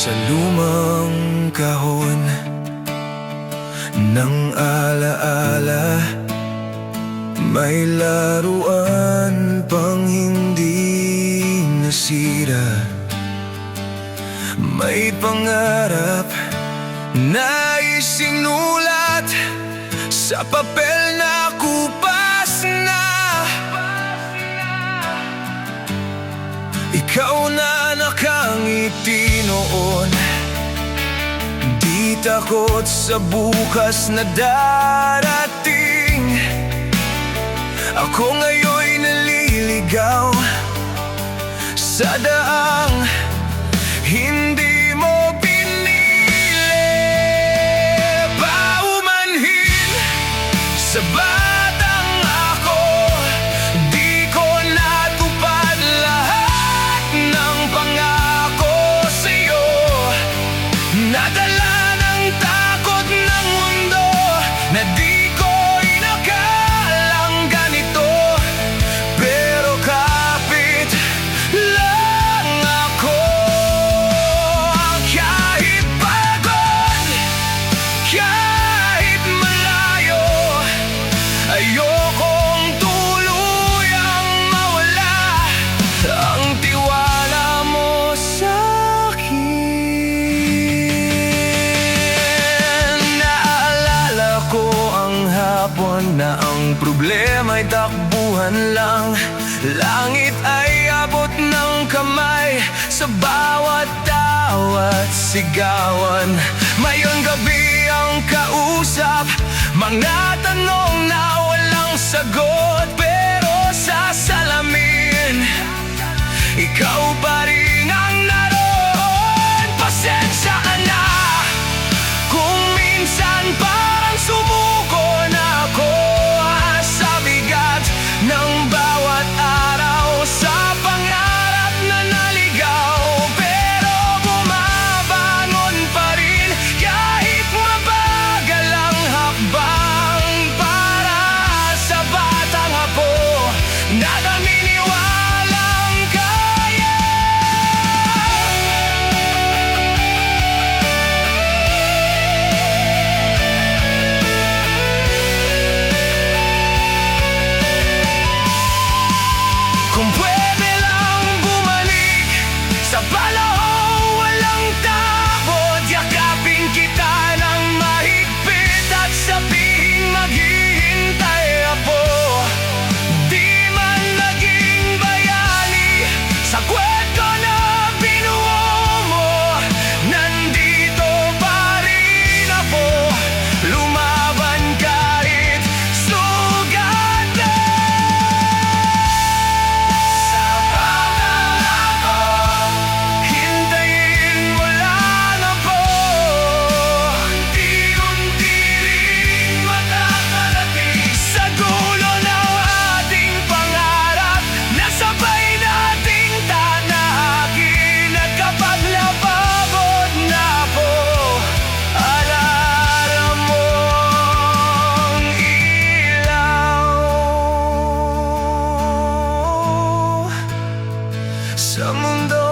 Sa lumang kahon ng alaala, may laruan pang hindi nasira. May pangarap na isinulat sa papel na kupas na. Ikaw na nakangiti noon, di takot sa bukas na darating. Ako ngayon'y naliligaw sa daang hindi mo pinili. Paumanhin sa batang ako, di ko natupad lahat ng pangako sa'yo. Nadala ng takot ng mundo na di ko inakalang ganito. Pero kapit lang ako. Kahit pagod, kahit malayo, ayokong tuluyang mawala ang tiwala mo sa'kin. Naalala ko ang hapon na ang problema'y takbuhan lang. Langit ay abot ng kamay sa bawat tawat sigawan. Mayon gabi ang kausap, mga tanong na walang sagot. Pero sa salamin, ikaw pa rin ang naroon. Pasensya ka na kung minsan parang sumuko na ako sa bigat ng bawat araw, sa pangarap na naligaw. Pero bumabangon pa rin kahit mabagal ang hakbang, para sa batang apo na naniniwalang kaya. Kung pwede lang bumalik sa panahong walang takot, yakapin kita ng mahigpit at sabihing maghihintay ako. Di man naging bayani sa kwento na binuo mo, nandito pa rin ako, lumaban kahit sugat na. Sa batang ako, hintayin mo lang ako. Unti-unti rin makakarating sa dulo ng ating pangarap na sabay nating tanahakin. At kapag napagod na ako, alaala mo ang ilaw sa mundo.